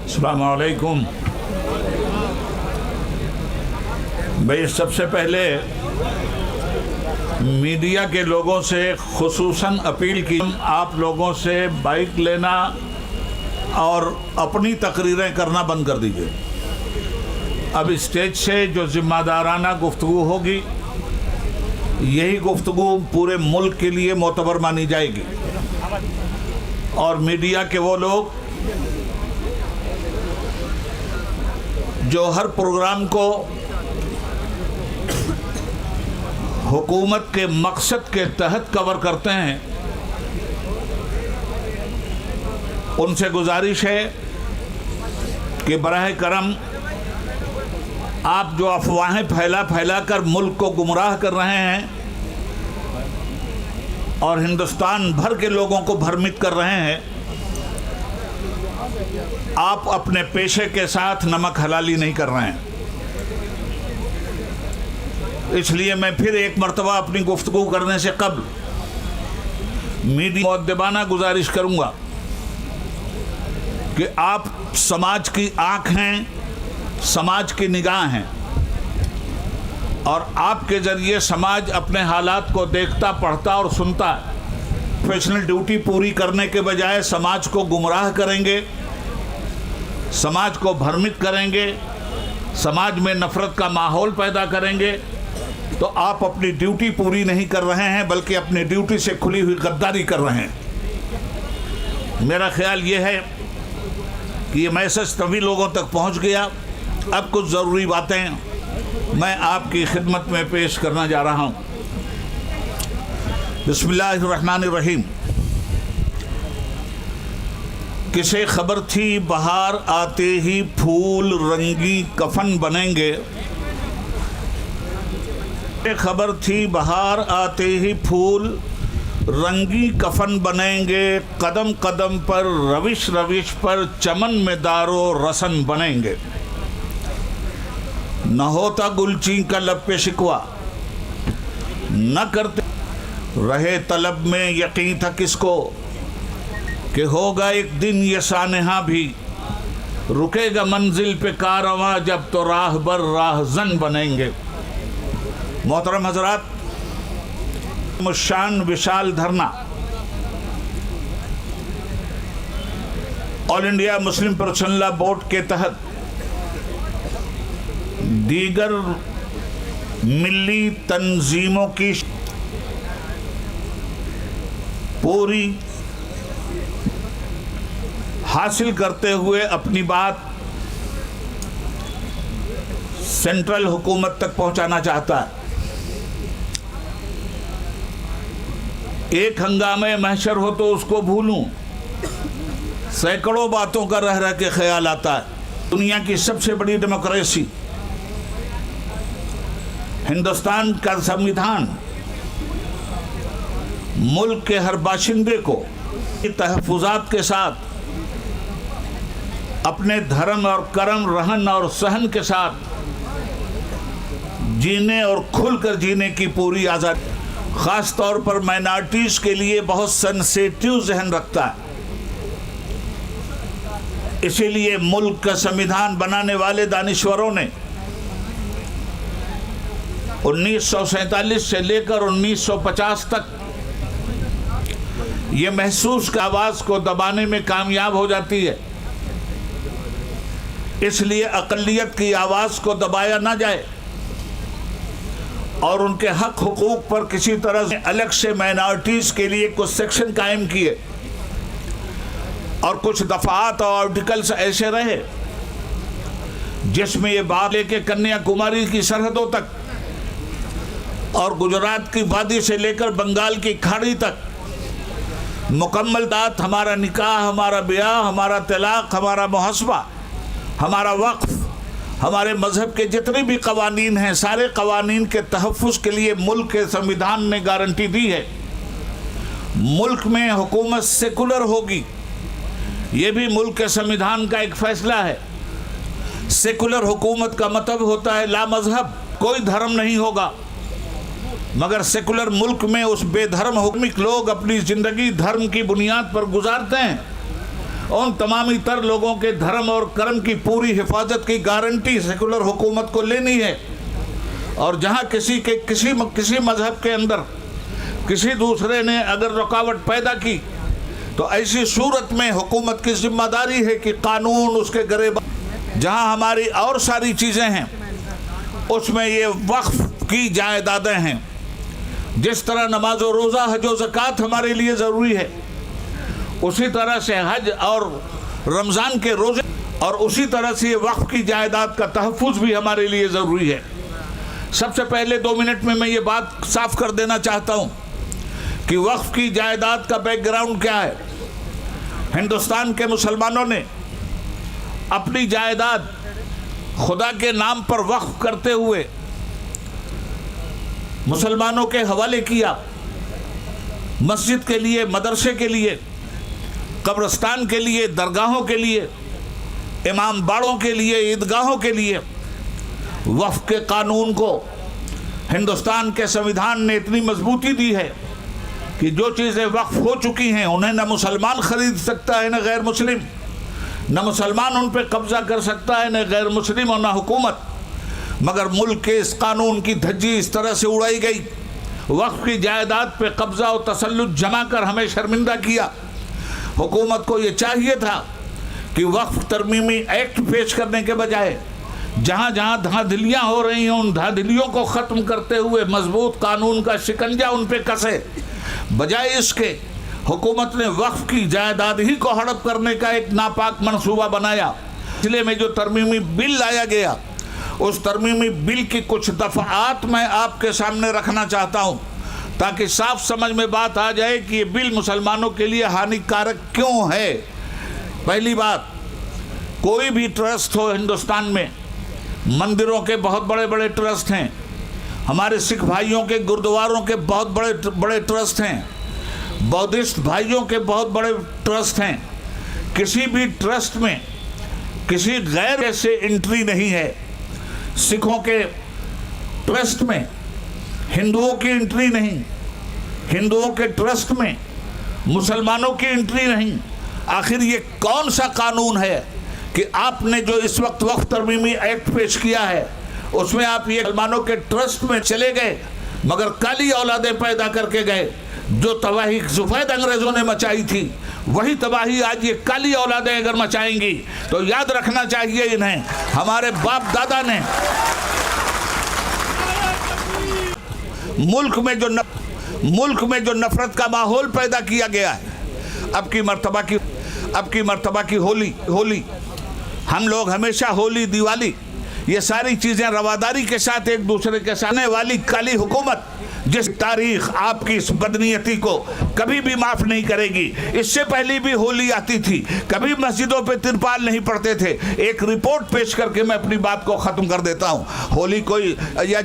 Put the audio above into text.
अस्सलाम वालेकुम। भाई, सबसे पहले मीडिया के लोगों से खुसूसन अपील की, आप लोगों से बाइक लेना और अपनी तकरीरें करना बंद कर दीजिए। अब स्टेज से जो जिम्मेदाराना गुफ्तगू होगी, यही गुफ्तगू पूरे मुल्क के लिए मोतबर मानी जाएगी। और मीडिया के वो लोग जो हर प्रोग्राम को हुकूमत के मकसद के तहत कवर करते हैं, उनसे गुजारिश है कि बराह करम आप जो अफवाहें फैला कर मुल्क को गुमराह कर रहे हैं और हिंदुस्तान भर के लोगों को भ्रमित कर रहे हैं, आप अपने पेशे के साथ नमक हलाली नहीं कर रहे हैं। इसलिए मैं फिर एक मर्तबा अपनी गुफ्तगू करने से कबल मीडिया मुअद्दबाना गुजारिश करूंगा कि आप समाज की आंख हैं, समाज की निगाह हैं, और आपके ज़रिए समाज अपने हालात को देखता, पढ़ता और सुनता है। प्रोफेशनल ड्यूटी पूरी करने के बजाय समाज को गुमराह करेंगे, समाज को भ्रमित करेंगे, समाज में नफ़रत का माहौल पैदा करेंगे, तो आप अपनी ड्यूटी पूरी नहीं कर रहे हैं, बल्कि अपनी ड्यूटी से खुली हुई गद्दारी कर रहे हैं। मेरा ख्याल ये है कि ये मैसेज तभी लोगों तक पहुंच गया। अब कुछ ज़रूरी बातें मैं आपकी खिदमत में पेश करना जा रहा हूं। बिस्मिल्लाहिर्रहमानिर्रहीम। किसे खबर थी बहार आते ही फूल रंगी कफन बनेंगे, खबर थी बहार आते ही फूल रंगी कफन बनेंगे, कदम कदम पर रविश रविश पर चमन में दारो रसन बनेंगे। न होता गुलची का लब पे शिकवा, न करते रहे तलब में यकीन था किसको कि होगा एक दिन ये सानहा भी, रुकेगा मंजिल पे कारवां जब तो राहबर राहजन बनेंगे। मोहतरम हजरात, मुशान विशाल धरना all India Muslim personal law board के तहत दीगर मिली तंजीमों की पूरी हासिल करते हुए अपनी बात सेंट्रल हुकूमत तक पहुंचाना चाहता है। एक हंगामे महशर हो तो उसको भूलूं, सैकड़ों बातों का रह रह के ख्याल आता है। दुनिया की सबसे बड़ी डेमोक्रेसी हिंदुस्तान का संविधान मुल्क के हर बाशिंदे को तहफ़्फ़ुज़ात के साथ अपने धर्म और कर्म, रहन और सहन के साथ जीने और खुलकर जीने की पूरी आज़ादी, ख़ास तौर पर माइनॉरिटीज़ के लिए बहुत सेंसिटिव जहन रखता है। इसीलिए मुल्क का संविधान बनाने वाले दानिश्वरों ने 1947 से लेकर 1950 तक ये महसूस का आवाज़ को दबाने में कामयाब हो जाती है। इसलिए अक़लियत की आवाज़ को दबाया ना जाए और उनके हक हुकूक पर किसी तरह से अलग से माइनॉरिटीज़ के लिए कुछ सेक्शन कायम किए और कुछ दफ़ात और आर्टिकल्स ऐसे रहे जिसमें ये बात लेके कन्याकुमारी की सरहदों तक और गुजरात की वादी से लेकर बंगाल की खाड़ी तक मुकम्मल दात, हमारा निकाह, हमारा ब्याह, हमारा तलाक, हमारा मुहस्बा, हमारा वक्फ, हमारे मज़हब के जितने भी कवानीन हैं, सारे कवानीन के तहफ़्फ़ुज़ के लिए मुल्क के संविधान ने गारंटी दी है। मुल्क में हुकूमत सेकुलर होगी, ये भी मुल्क के संविधान का एक फ़ैसला है। सेकुलर हुकूमत का मतलब होता है ला मज़हब, कोई धर्म नहीं होगा, मगर सेकुलर मुल्क में उस बेधर्म हुक्मिक लोग अपनी ज़िंदगी धर्म की बुनियाद पर गुजारते हैं उन तमामी तर लोगों के धर्म और कर्म की पूरी हिफाजत की गारंटी सेकुलर हुकूमत को लेनी है। और जहाँ किसी मजहब के अंदर किसी दूसरे ने अगर रुकावट पैदा की तो ऐसी सूरत में हुकूमत की जिम्मेदारी है कि कानून उसके गिरफ्तार। जहाँ हमारी और सारी चीज़ें हैं उसमें ये वक्फ की जायदादें हैं। जिस तरह नमाज और रोज़ा हज और ज़कात हमारे लिए ज़रूरी है, उसी तरह से हज और रमज़ान के रोज़े और उसी तरह से ये वक्फ की जायदाद का तहफ़्फ़ुज़ भी हमारे लिए ज़रूरी है। सबसे पहले 2 मिनट में मैं ये बात साफ कर देना चाहता हूँ कि वक्फ की जायदाद का बैकग्राउंड क्या है। हिंदुस्तान के मुसलमानों ने अपनी जायदाद खुदा के नाम पर वक्फ करते हुए मुसलमानों के हवाले किया। मस्जिद के लिए, मदरसे के लिए, कब्रिस्तान के लिए, दरगाहों के लिए, इमाम बाड़ों के लिए, ईदगाहों के लिए। वक्फ के कानून को हिंदुस्तान के संविधान ने इतनी मजबूती दी है कि जो चीज़ें वक्फ हो चुकी हैं उन्हें न मुसलमान ख़रीद सकता है न गैर मुस्लिम, न मुसलमान उन पर कब्ज़ा कर सकता है न गैर मुस्लिम और न हुकूमत। मगर मुल्क के इस कानून की धज्जी इस तरह से उड़ाई गई, वक्फ की जायदाद पे कब्ज़ा और तसल्लुत जमा कर हमें शर्मिंदा किया। हुकूमत को ये चाहिए था कि वक्फ तरमीमी एक्ट पेश करने के बजाय जहाँ जहाँ धांधलियाँ हो रही हैं उन धांधलियों को ख़त्म करते हुए मजबूत कानून का शिकंजा उन पे कसे। बजाय इसके हुकूमत ने वक्फ की जायदाद ही को हड़प करने का एक नापाक मंसूबा बनाया। इसलिए में जो तरमीमी बिल लाया गया, उस तरमीमी बिल की कुछ दफ़ात मैं आपके सामने रखना चाहता हूँ ताकि साफ समझ में बात आ जाए कि ये बिल मुसलमानों के लिए हानिकारक क्यों है। पहली बात, कोई भी ट्रस्ट हो हिंदुस्तान में, मंदिरों के बहुत बड़े बड़े ट्रस्ट हैं, हमारे सिख भाइयों के गुरुद्वारों के बहुत बड़े बड़े ट्रस्ट हैं, बौद्धिस्ट भाइयों के बहुत बड़े ट्रस्ट हैं। किसी भी ट्रस्ट में किसी गैर से एंट्री नहीं है। सिखों के ट्रस्ट में हिंदुओं की एंट्री नहीं, हिंदुओं के ट्रस्ट में मुसलमानों की एंट्री नहीं। आखिर ये कौन सा कानून है कि आपने जो इस वक्त वक्फ तरमीमी एक्ट पेश किया है उसमें आप ये मुसलमानों के ट्रस्ट में चले गए मगर काली औलादें पैदा करके गए। जो तबाही सफ़ेद अंग्रेज़ों ने मचाई थी वही तबाही आज ये काली औलादें अगर मचाएंगी तो याद रखना चाहिए इन्हें, हमारे बाप दादा ने मुल्क में जो नफरत का माहौल पैदा किया गया है। अब की मर्तबा की होली हम लोग हमेशा होली, दिवाली, ये सारी चीज़ें रवादारी के साथ एक दूसरे के साथ आने वाली काली हुकूमत जिस तारीख आपकी इस बदनीयती को कभी भी माफ़ नहीं करेगी। इससे पहले भी होली आती थी, कभी मस्जिदों पे तिरपाल नहीं पड़ते थे। एक रिपोर्ट पेश करके मैं अपनी बात को ख़त्म कर देता हूँ। होली कोई या